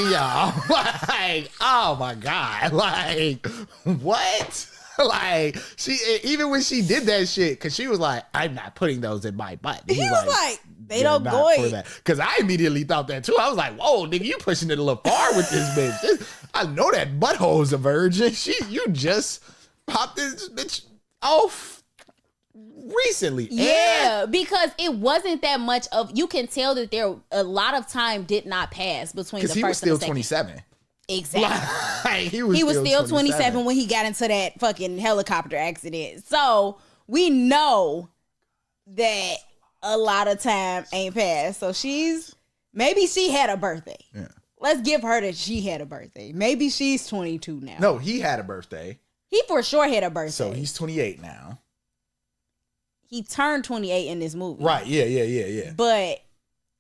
y'all. Like, oh my God. Like, what? Like, she, even when she did that shit, because she was like, I'm not putting those in my butt. He was like, they don't go in. Because I immediately thought that too. I was like, whoa, nigga, you pushing it a little far with this bitch. I know that butthole's a virgin. You just popped this bitch off recently. Yeah, because it wasn't that much of, you can tell that there a lot of time did not pass between the first and the second. Because he was still 27. Exactly. Like, he was still 27 when he got into that fucking helicopter accident. So we know that a lot of time ain't passed. So maybe she had a birthday. Yeah. Let's give her that she had a birthday. Maybe she's 22 now. No, he had a birthday. He for sure had a birthday. So he's 28 now. He turned 28 in this movie. Right. Yeah. But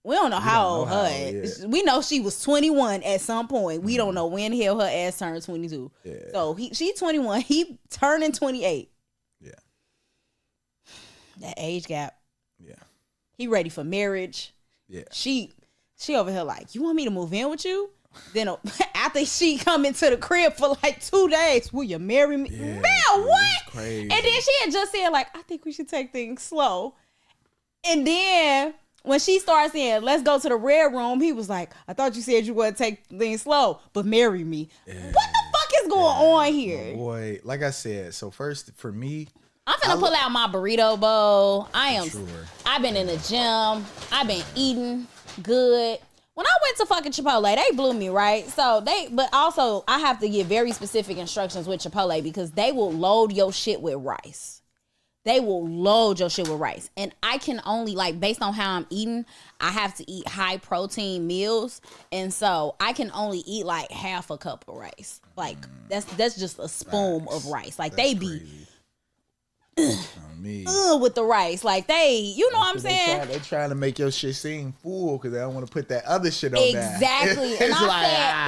we don't know how old her is. We know she was 21 at some point. We don't know when the hell her ass turned 22. Yeah. So she's 21. He turning 28. Yeah. That age gap. Yeah. He ready for marriage. Yeah. She over here like, you want me to move in with you? Then after she come into the crib for like 2 days, will you marry me? Yeah, man, what? Crazy. And then she had just said like, I think we should take things slow. And then when she started saying, let's go to the red room, he was like, I thought you said you want to take things slow, but marry me. Yeah. What the fuck is going on here? Boy, like I said, so first for me, I'm finna pull out my burrito bowl. I've been in the gym. I've been eating good. When I went to fucking Chipotle, they blew me, right? But also I have to give very specific instructions with Chipotle because they will load your shit with rice. They will load your shit with rice. And I can only, like, based on how I'm eating, I have to eat high protein meals. And so I can only eat like half a cup of rice. Like that's just a spoon of rice. Like that's they be with the rice, like you know what I'm saying? They trying to make your shit seem full because they don't want to put that other shit on exactly. And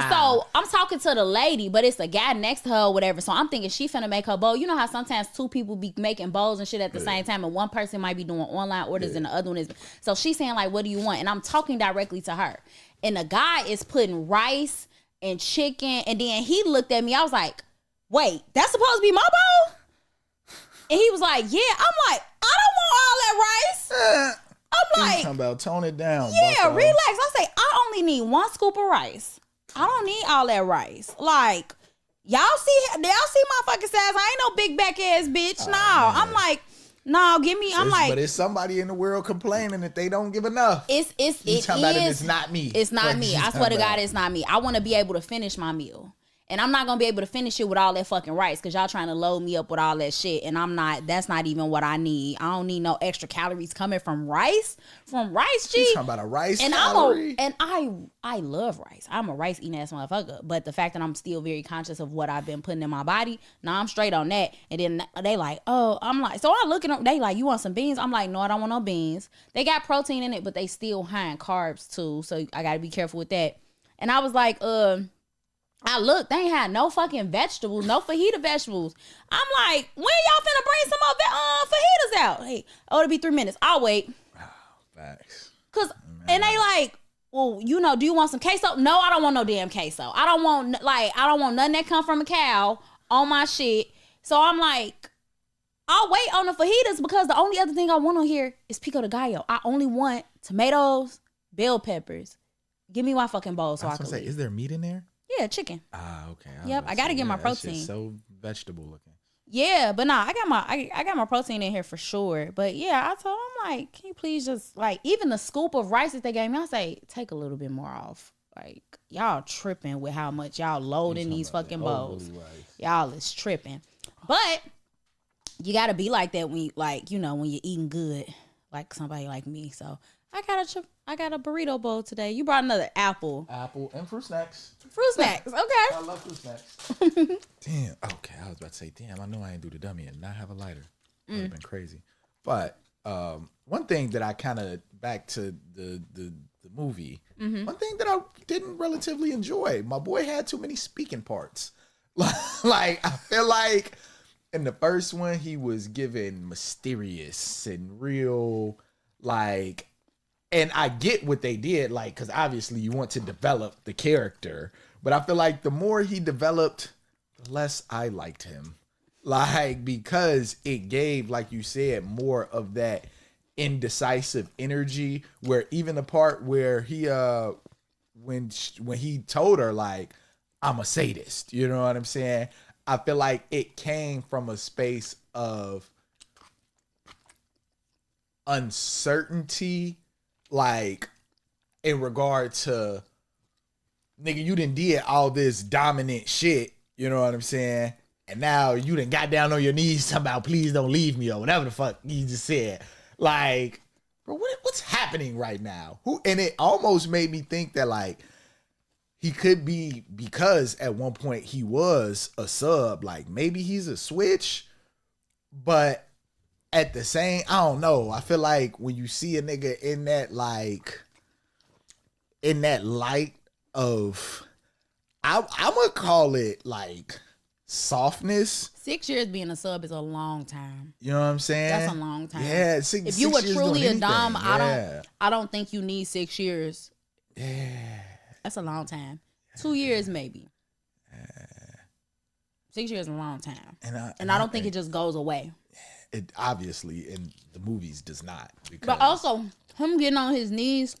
so I'm talking to the lady, but it's a guy next to her or whatever. So I'm thinking she finna make her bowl. You know how sometimes two people be making bowls and shit at the same time, and one person might be doing online orders and the other one is. So she's saying like, "What do you want?" And I'm talking directly to her, and the guy is putting rice and chicken, and then he looked at me. I was like, "Wait, that's supposed to be my bowl?" And he was like, yeah. I'm like, I don't want all that rice. I'm like, talking about tone it down. Yeah, bucko. Relax. I say, I only need 1 scoop of rice. I don't need all that rice. Like, y'all see my fucking size. I ain't no big back ass bitch. No. I'm like, no, give me. But it's somebody in the world complaining that they don't give enough. It's not me. It's not me. I swear to God, it's not me. I want to be able to finish my meal. And I'm not going to be able to finish it with all that fucking rice because y'all trying to load me up with all that shit. And that's not even what I need. I don't need no extra calories coming from rice. From rice, G. You talking about a rice and calorie? I love rice. I'm a rice eating ass motherfucker. But the fact that I'm still very conscious of what I've been putting in my body, I'm straight on that. And then they like, oh, I'm like, so I look at them, they like, you want some beans? I'm like, no, I don't want no beans. They got protein in it, but they still high in carbs too. So I got to be careful with that. And I was like, I look, they ain't had no fucking vegetables, no fajita vegetables. I'm like, when y'all finna bring some more fajitas out? Hey, it'll be 3 minutes. I'll wait. Facts. And they like, well, do you want some queso? No, I don't want no damn queso. I don't want nothing that come from a cow on my shit. So I'm like, I'll wait on the fajitas because the only other thing I want on here is pico de gallo. I only want tomatoes, bell peppers. Give me my fucking bowl so I can say, is there meat in there? Yeah, chicken. Okay. Yep, I gotta get my protein. That's so vegetable looking. Yeah, but nah, I got my protein in here for sure. But yeah, I told him like, can you please just like even the scoop of rice that they gave me, I say take a little bit more off. Like y'all tripping with how much y'all loading these fucking bowls. Y'all is tripping. But you gotta be like that when when you're eating good, like somebody like me. So I got a burrito bowl today. You brought another apple. Apple and fruit snacks. Fruit snacks, okay. I love fruit snacks. Damn. Okay, I was about to say, damn. I know I ain't do the dummy and not have a lighter. Would have been crazy. But one thing that I kind of back to the movie. Mm-hmm. One thing that I didn't relatively enjoy. My boy had too many speaking parts. Like I feel like in the first one he was given mysterious and real like. And I get what they did, like, because obviously you want to develop the character. But I feel like the more he developed, the less I liked him. Like, because it gave, like you said, more of that indecisive energy, where even the part where he when he told her, like, I'm a sadist, you know what I'm saying? I feel like it came from a space of uncertainty, like, in regard to, nigga, you done did all this dominant shit, you know what I'm saying? And now you done got down on your knees talking about please don't leave me or whatever the fuck you just said. Like, bro, what's happening right now? And it almost made me think that, like, he could be, because at one point he was a sub, like maybe he's a switch, but at the same, I don't know. I feel like when you see a nigga in that, like, in that light of, I'm gonna call it like softness. 6 years being a sub is a long time. You know what I'm saying? That's a long time. Yeah. If you were truly a dom, yeah. I don't think you need 6 years. Yeah. That's a long time. 2 years maybe. 6 years is a long time. And I don't think it just goes away. It obviously in the movies does not. But also him getting on his knees,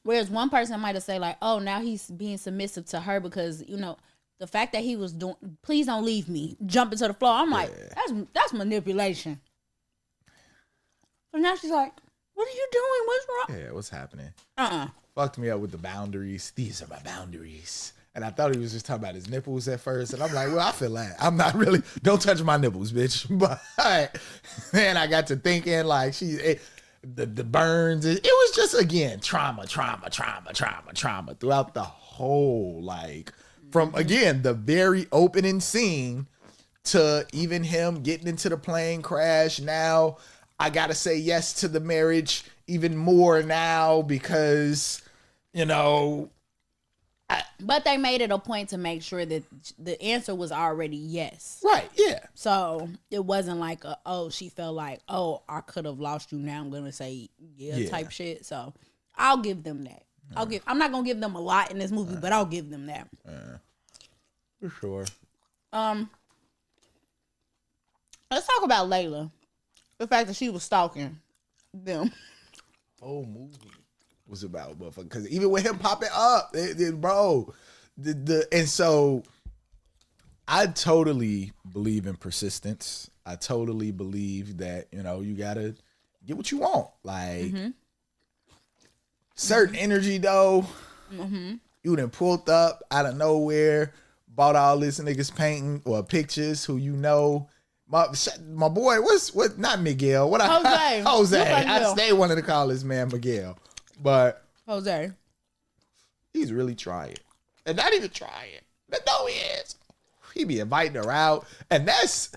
whereas one person might have said like, oh, now he's being submissive to her because, you know, the fact that he was doing, please don't leave me, jumping to the floor. I'm like, that's manipulation. But now she's like, what are you doing? What's wrong? Yeah, what's happening? Fucked me up with the boundaries. These are my boundaries. And I thought he was just talking about his nipples at first. And I'm like, well, I feel that. I'm not really, don't touch my nipples, bitch. But then I got to thinking, like, the burns. It was just, again, trauma throughout the whole, like, from, again, the very opening scene to even him getting into the plane crash. Now I got to say yes to the marriage even more now because, you know. But they made it a point to make sure that the answer was already yes. Right, yeah. So it wasn't like, she felt like, oh, I could have lost you. Now I'm going to say yeah type shit. So I'll give them that. I'm not going to give them a lot in this movie, but I'll give them that. For sure. Let's talk about Layla. The fact that she was stalking them. Whole movie was about motherfucker. Because even with him popping up, bro, and so I totally believe in persistence. I totally believe that, you know, you gotta get what you want. Like, certain energy though, you done pulled up out of nowhere, bought all this niggas painting or pictures who you know. My boy, what? Not Miguel. Jose. Jose. I stay wanting to call this man Miguel, but Jose. He's really trying, and not even trying. But no, he is. He be inviting her out, and that's.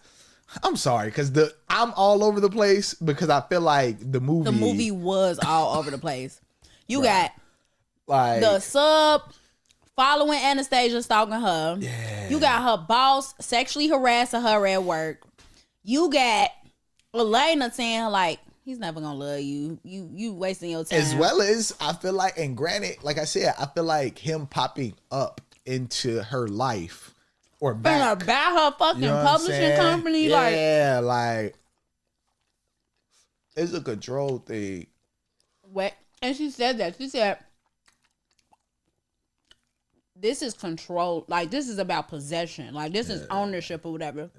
I'm sorry, because I'm all over the place because I feel like the movie was all over the place. You got like the sub following Anastasia, stalking her. Yeah. You got her boss sexually harassing her at work. You got Elena saying like, he's never gonna love you. You wasting your time. As well as I feel like, and granted, like I said, I feel like him popping up into her life or back about her fucking publishing company. Yeah, like it's a control thing. What? And she said that. She said, this is control. Like, this is about possession. Like, this is ownership or whatever.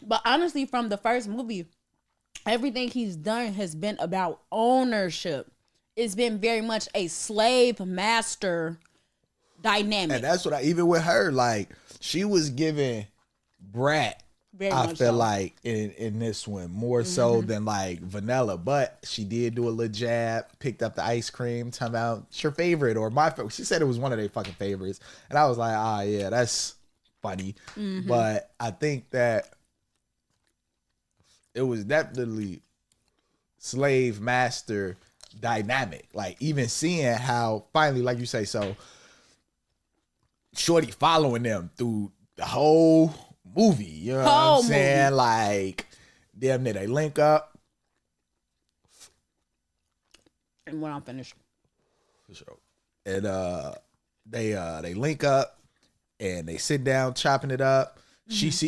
But honestly, from the first movie, everything he's done has been about ownership. It's been very much a slave master dynamic. And that's what even with her, like, she was giving Brat, I feel like, in this one, more so than like Vanilla. But she did do a little jab, picked up the ice cream, talking about it's your favorite or my favorite. She said it was one of their fucking favorites. And I was like, yeah, that's funny. But I think that it was definitely slave master dynamic. Like, even seeing how finally, like you say, so Shorty following them through the whole movie, you know what I'm saying? Like, damn near they link up. And when I'm finished. For sure. And they link up and they sit down chopping it up.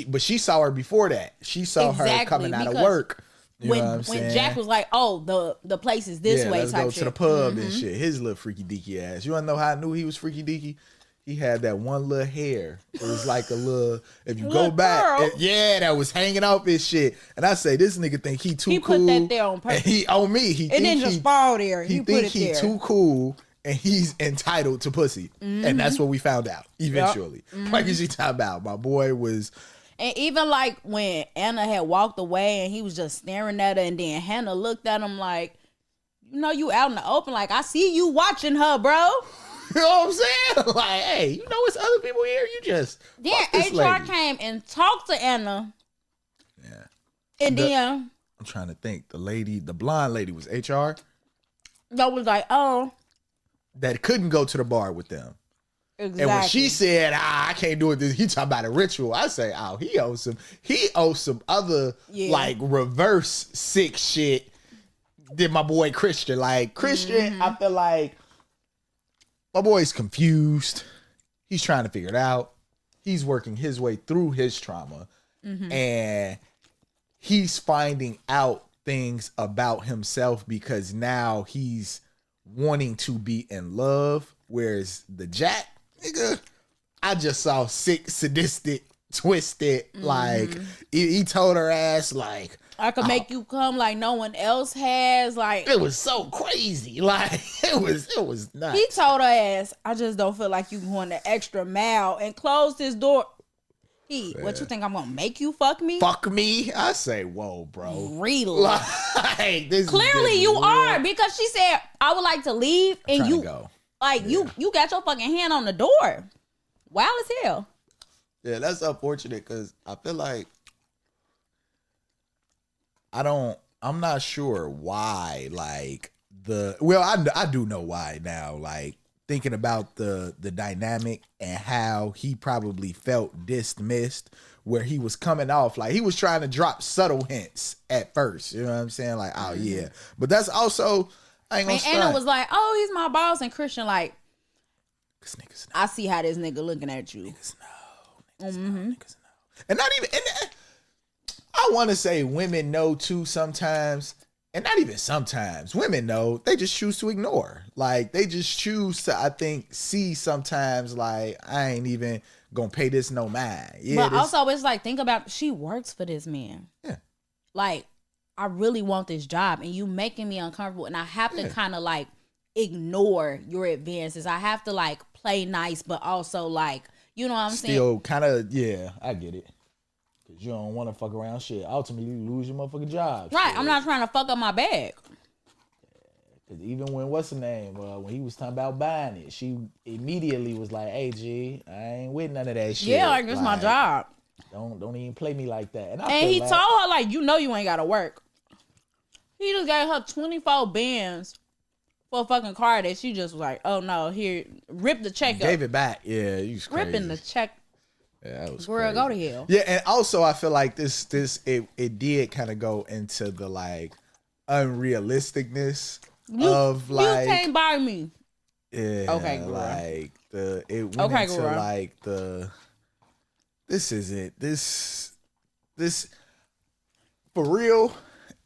But she saw her before that. She saw her coming out of work. You know what I'm saying? When Jack was like, "Oh, the place is this way," let's type go shit. to the pub and shit. His little freaky deaky ass. You wanna know how I knew he was freaky deaky? He had that one little hair. It was like a little. If you go back, that was hanging off his shit. And I say, this nigga think he too cool. He put that there on purpose. And he on me. He didn't just fall there. He put it there. He too cool. And he's entitled to pussy. And that's what we found out eventually. Like you talking about, my boy was. And even like when Anna had walked away and he was just staring at her, and then Hannah looked at him like, you know, you out in the open, like, I see you watching her, bro. You know what I'm saying? Like, hey, you know it's other people here. You just HR came and talked to Anna. Yeah. And then I'm trying to think. The blonde lady was HR. That was like, oh. That couldn't go to the bar with them. Exactly. And when she said, I can't do it, he talking about a ritual. I say, oh, he owes some other like reverse sick shit than my boy Christian. Like Christian, I feel like my boy's confused. He's trying to figure it out. He's working his way through his trauma. And he's finding out things about himself because now he's wanting to be in love. Whereas the Jack, nigga, I just saw sick, sadistic, twisted. Like he told her ass like, I could make you come like no one else has. Like it was so crazy. Like it was nuts. He told her ass, I just don't feel like you going the extra mile, and closed his door. What you think I'm gonna make you fuck me? Fuck me? I say, whoa, bro. Really? Like, clearly you are, because she said I would like to leave, and you go. Like you got your fucking hand on the door. Wild as hell. Yeah, that's unfortunate because I feel like I'm not sure why, like I do know why now, like thinking about the dynamic and how he probably felt dismissed, where he was coming off like he was trying to drop subtle hints at first, you know what I'm saying? Like, oh yeah. But that's also, I ain't gonna And Anna was like, oh, he's my boss, and Christian like, cause niggas know. I see how this nigga looking at you. Niggas know. Niggas know. And not even, and I want to say women know too sometimes, and not even sometimes. Women know, they just choose to ignore. Like they just choose to, I think, see sometimes like I ain't even gonna pay this no mind. Yeah, but also it's like, think about, she works for this man. Yeah. Like, I really want this job, and you making me uncomfortable, and I have to kind of like ignore your advances. I have to like play nice, but also like, you know what I'm saying? Still kind of, yeah, I get it. Cause you don't want to fuck around shit. Ultimately, you lose your motherfucking job. Right, shit. I'm not trying to fuck up my bag. Cause even when what's the name, when he was talking about buying it, she immediately was like, "Hey, G, I ain't with none of that shit. Yeah, like it's my job. Don't even play me like that." And he told her like, you know, you ain't gotta work. He just gave her 24 bands for a fucking car that she just was like, "Oh no, here, rip the check up." Gave it back. Yeah, you ripping the check. Yeah, that was girl, crazy. go to hell. Yeah, and also I feel like it did kind of go into the like unrealisticness of like, you can't buy me. Yeah. Okay, girl. Like it went into girl. like this isn't this for real.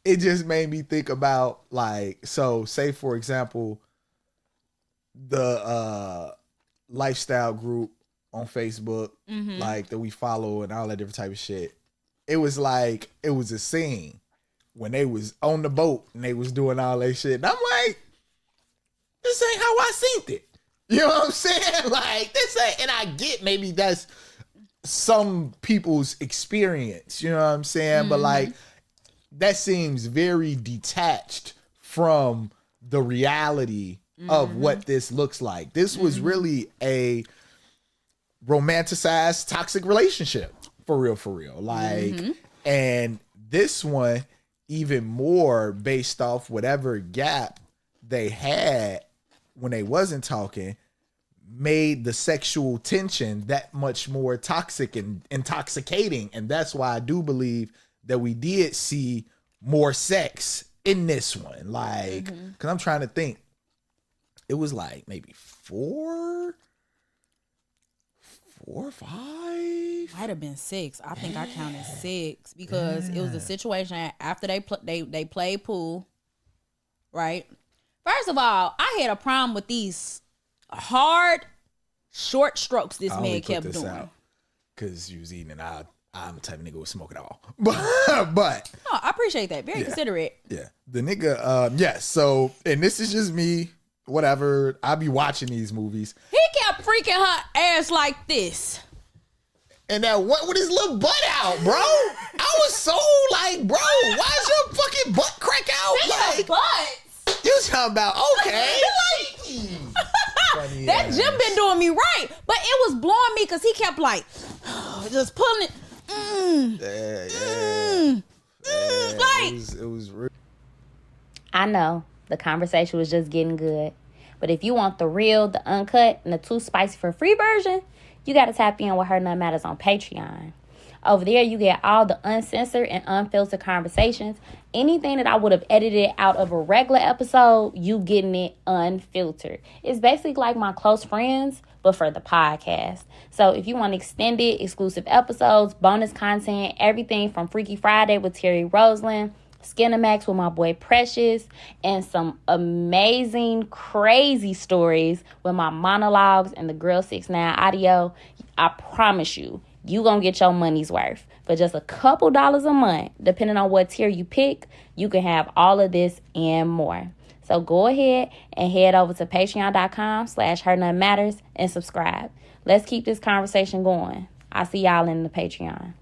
It just made me think about like, so say for example, the lifestyle group on Facebook, like that we follow and all that different type of shit. It was like, it was a scene when they was on the boat and they was doing all that shit. And I'm like, this ain't how I seen it. You know what I'm saying? Like, this ain't, and I get maybe that's some people's experience, you know what I'm saying? But like, that seems very detached from the reality of what this looks like. This was really a romanticized toxic relationship, for real. Like, and this one, even more based off whatever gap they had when they wasn't talking, made the sexual tension that much more toxic and intoxicating. And that's why I do believe that we did see more sex in this one? Like, because I'm trying to think. It was like maybe 4 or 5. Might have been 6. I think I counted 6 because it was a situation after they played pool, right? First of all, I had a problem with these hard, short strokes this man kept doing. Because you was eating and I'm the type of nigga who would smoke it all. But oh, I appreciate that. Very considerate. Yeah. The nigga, so, and this is just me, whatever. I be watching these movies. He kept freaking her ass like this. And that what with his little butt out, bro? I was so like, bro, why is your fucking butt crack out? Like, butt. You talking about, okay. That Jim been doing me right. But it was blowing me because he kept like, just pulling it. It was real. I know the conversation was just getting good. But if you want the real, the uncut, and the too spicy for free version, you got to tap in with Her None Matters on Patreon. Over there, you get all the uncensored and unfiltered conversations. Anything that I would have edited out of a regular episode, you getting it unfiltered. It's basically like my close friends, but for the podcast. So if you want extended, exclusive episodes, bonus content, everything from Freaky Friday with Terry Roseland, Skinemax with my boy Precious, and some amazing, crazy stories with my monologues and the Girl 6ix9ine audio, I promise you gonna get your money's worth. For just a couple dollars a month, depending on what tier you pick, you can have all of this and more. So go ahead and head over to patreon.com/HerNoneMatters and subscribe. Let's keep this conversation going. I'll see y'all in the Patreon.